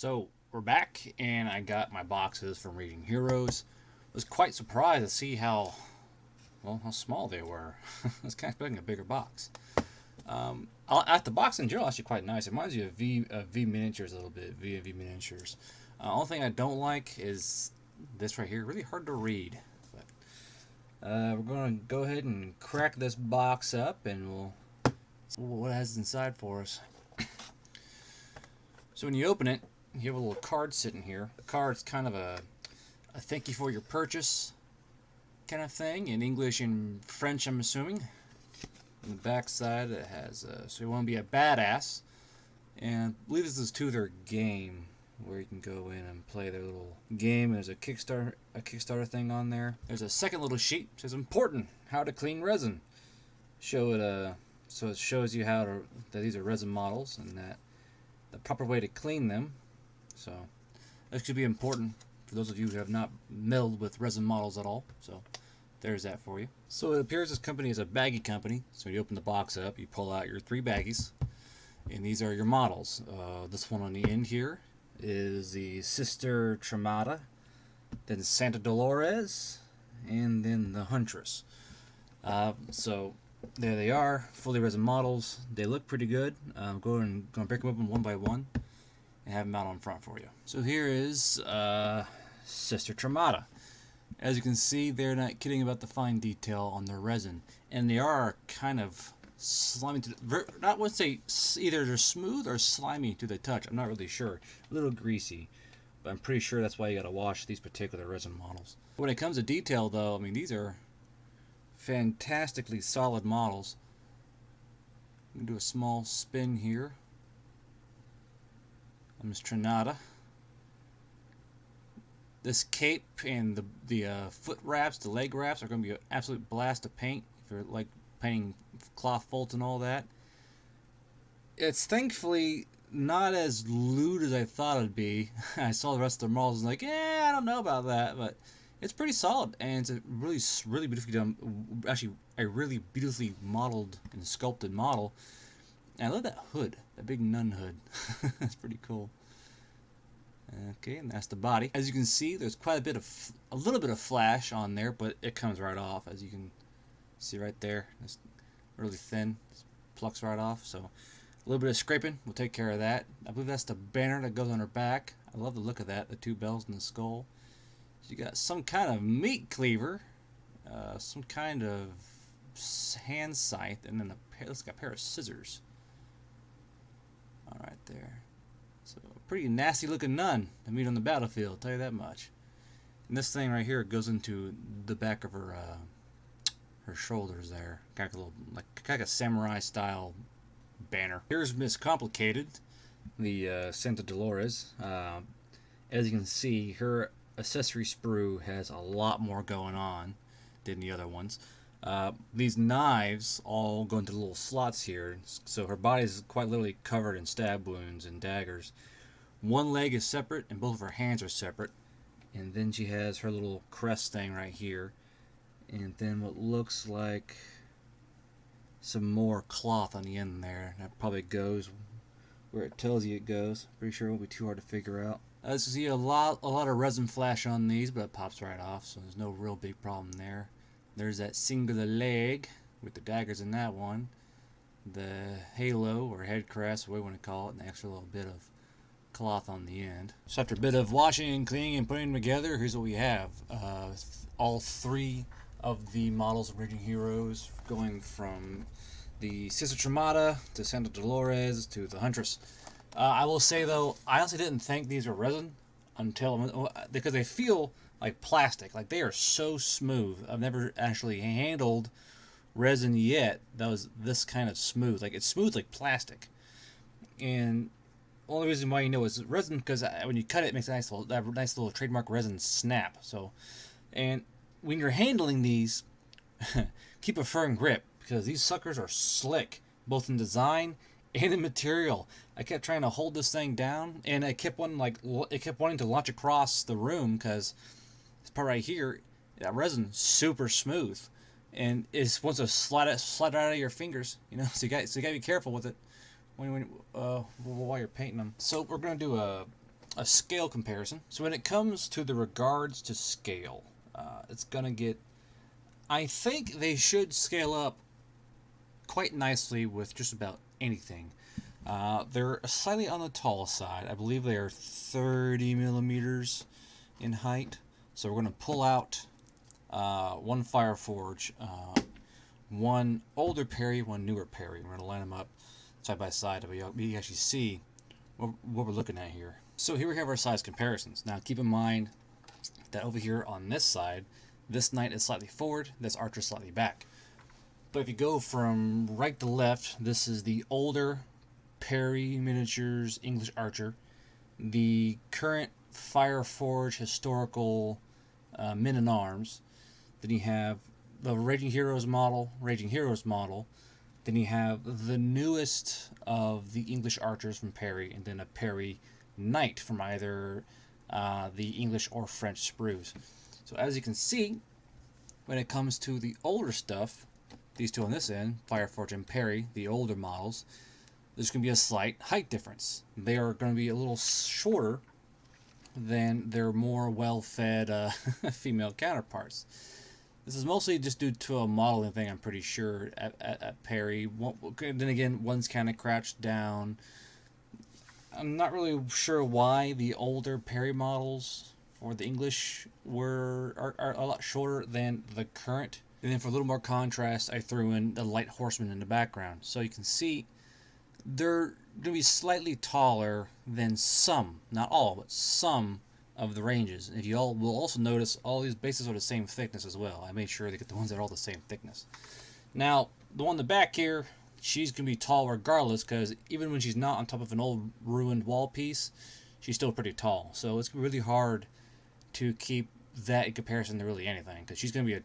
So we're back, and I got my boxes from Reading Heroes. Was quite surprised to see how small they were. I was kind of expecting a bigger box. The box in general actually quite nice. It reminds you of V miniatures a little bit. V miniatures. Only thing I don't like is this right here. Really hard to read. But we're going to go ahead and crack this box up, and we'll see what it has inside for us. So when you open it, you have a little card sitting here. The card's kind of a thank you for your purchase kind of thing, in English and French, I'm assuming. On the back side, it has so you want to be a badass, and I believe this is to their game where you can go in and play their little game. There's a Kickstarter thing on there. There's a second little sheet. It says important, how to clean resin. So it shows you that these are resin models and that the proper way to clean them. So this could be important for those of you who have not meddled with resin models at all. So there's that for you. So it appears this company is a baggie company. So when you open the box up, you pull out your 3 baggies, and these are your models. This one on the end here is the Sister Tremata, then Santa Dolores, and then the Huntress. So there they are, fully resin models. They look pretty good. I'm going to break them open one by one and have them out on front for you. So here is Sister Tremata. As you can see, they're not kidding about the fine detail on their resin, and they are kind of slimy to not want to say either they're smooth or slimy to the touch. I'm not really sure. A little greasy, but I'm pretty sure that's why you got to wash these particular resin models. When it comes to detail, though, I mean, these are fantastically solid models. I'm gonna do a small spin here on Miss Trinata. This cape and the foot wraps, the leg wraps are going to be an absolute blast to paint if you're like painting cloth folds and all that. It's thankfully not as lewd as I thought it'd be. I saw the rest of the models and like, I don't know about that, but it's pretty solid, and it's a really beautifully done. Actually, a really beautifully modeled and sculpted model. And I love that hood, that big nun hood. That's pretty cool. Okay, and that's the body. As you can see, there's quite a little bit of flash on there, but it comes right off, as you can see right there. It's really thin, it plucks right off. So a little bit of scraping will take care of that. I believe that's the banner that goes on her back. I love the look of that, the 2 bells and the skull. So you got some kind of meat cleaver, some kind of hand scythe, and then looks like a pair of scissors. All right there. So a pretty nasty looking nun to meet on the battlefield, I'll tell you that much. And this thing right here goes into the back of her shoulders there, kind of like a samurai style banner. Here's Miss Complicated, the Santa Dolores. As you can see, her accessory sprue has a lot more going on than the other ones. These knives all go into little slots here, so her body is quite literally covered in stab wounds and daggers. One leg is separate, and both of her hands are separate. And then she has her little crest thing right here, and then what looks like some more cloth on the end there. That probably goes where it tells you it goes. Pretty sure it won't be too hard to figure out. As you see, a lot of resin flash on these, but it pops right off, so there's no real big problem there. There's that singular leg with the daggers in that one, the halo or head crest, whatever you want to call it, and the extra little bit of cloth on the end. So after a bit of washing and cleaning and putting them together, here's what we have. All 3 of the models of Raging Heroes, going from the Sister Tremata to Santa Dolores to the Huntress. I will say though, I honestly didn't think these were resin because they feel like plastic. Like, they are so smooth. I've never actually handled resin yet that was this kind of smooth. Like, it's smooth like plastic. And the only reason why you know it's resin because when you cut it, it makes a nice little trademark resin snap. So, and when you're handling these, keep a firm grip because these suckers are slick, both in design and in material. I kept trying to hold this thing down, and it kept wanting to launch across the room because this part right here, that resin, super smooth, and it wants to slide out of your fingers, you know. So you got to be careful with it while you're painting them. So we're gonna do a a scale comparison. So when it comes to the regards to scale, it's gonna get. I think they should scale up quite nicely with just about anything. They're slightly on the tall side. I believe they are 30 millimeters in height. So we're going to pull out one Fireforge, one older Perry, one newer Perry. We're going to line them up side by side so we actually see what we're looking at here. So here we have our size comparisons. Now keep in mind that over here on this side, this knight is slightly forward, this archer is slightly back. But if you go from right to left, this is the older Perry Miniatures English Archer, the current Fireforge historical Men-at-Arms. Then you have the Raging Heroes model. Then you have the newest of the English Archers from Perry, and then a Perry Knight from either the English or French sprues. So as you can see, when it comes to the older stuff, these two on this end, Fireforge and Perry, the older models, there's going to be a slight height difference. They are going to be a little shorter than their more well-fed female counterparts. This is mostly just due to a modeling thing, I'm pretty sure, at Perry. Then again, one's kind of crouched down. I'm not really sure why the older Perry models for the English are a lot shorter than the current. And then for a little more contrast, I threw in the light horsemen in the background. So you can see they're going to be slightly taller than some, not all, but some of the ranges. If you all will also notice, all these bases are the same thickness as well. I made sure to get the ones that are all the same thickness. Now, the one in the back here, she's going to be tall regardless, because even when she's not on top of an old ruined wall piece, she's still pretty tall. So it's really hard to keep that in comparison to really anything, because she's going to be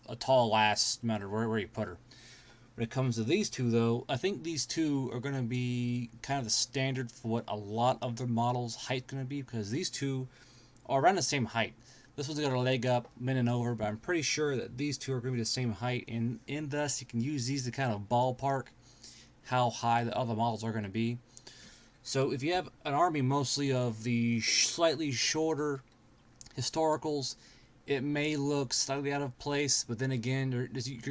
a tall lass no matter where you put her. When it comes to these two, though, I think these two are going to be kind of the standard for what a lot of the models' height going to be, because these two are around the same height. This one's got a leg up, min and over, but I'm pretty sure that these two are going to be the same height, and thus you can use these to kind of ballpark how high the other models are going to be. So if you have an army mostly of the slightly shorter historicals, it may look slightly out of place, but then again, you're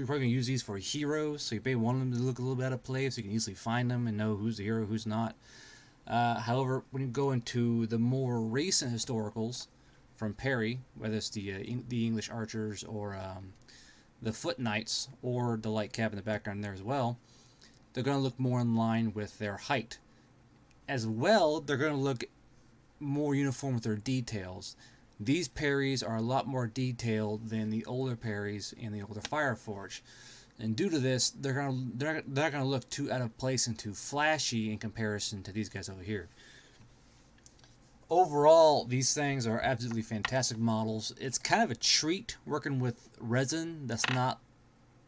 probably going to use these for heroes, so you may want them to look a little bit out of place, so you can easily find them and know who's the hero, who's not. However, when you go into the more recent historicals from Perry, whether it's the English Archers or the Foot Knights or the light cap in the background there as well, they're going to look more in line with their height. As well, they're going to look more uniform with their details. These Perrys are a lot more detailed than the older Perrys and the older Fireforge. And due to this, they're not gonna look too out of place and too flashy in comparison to these guys over here. Overall, these things are absolutely fantastic models. It's kind of a treat working with resin that's not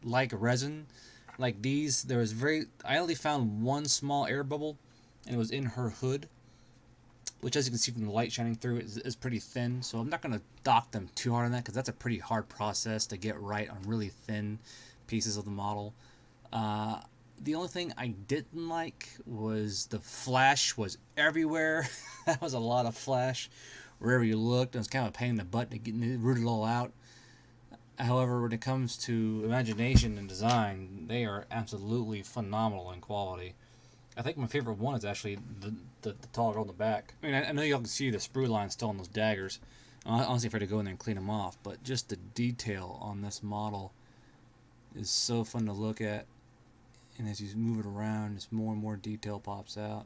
like resin. Like these, I only found one small air bubble, and it was in her hood, which, as you can see from the light shining through, is pretty thin. So I'm not going to dock them too hard on that, because that's a pretty hard process to get right on really thin pieces of the model. The only thing I didn't like was the flash was everywhere. That was a lot of flash wherever you looked. It was kind of a pain in the butt to root it all out. However, when it comes to imagination and design, they are absolutely phenomenal in quality. I think my favorite one is actually the tall girl in the back. I mean, I know y'all can see the sprue line still on those daggers. I'm honestly afraid to go in there and clean them off, but just the detail on this model is so fun to look at. And as you move it around, just more and more detail pops out.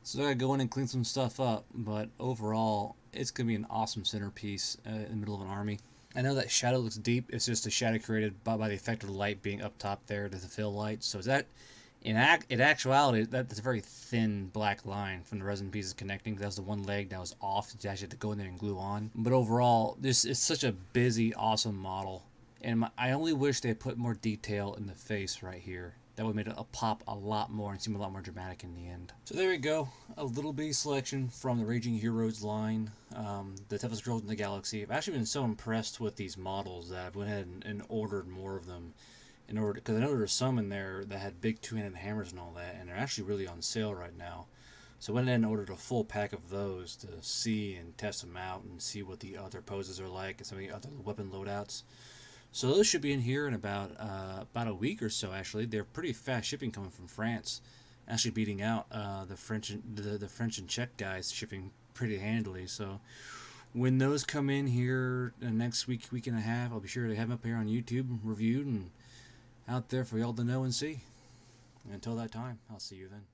So I gotta go in and clean some stuff up, but overall, it's gonna be an awesome centerpiece in the middle of an army. I know that shadow looks deep. It's just a shadow created by the effect of the light being up top there to fill light. So is that, in actuality, that's a very thin black line from the resin pieces connecting. That was the one leg that was off. You actually had to go in there and glue on. But overall, this is such a busy, awesome model. And I only wish they put more detail in the face right here. That would make it pop a lot more and seem a lot more dramatic in the end. So there we go. A little bitty selection from the Raging Heroes line. The toughest girls in the galaxy. I've actually been so impressed with these models that I've went ahead and ordered more of them. Because I know there's some in there that had big two-handed hammers and all that, and they're actually really on sale right now. So I went in and ordered a full pack of those to see and test them out and see what the other poses are like and some of the other weapon loadouts. So those should be in here in about a week or so. Actually, they're pretty fast shipping coming from France, actually beating out the French and Czech guys shipping pretty handily. So when those come in here next week and a half, I'll be sure to have them up here on YouTube reviewed and out there for y'all to know and see. Until that time, I'll see you then.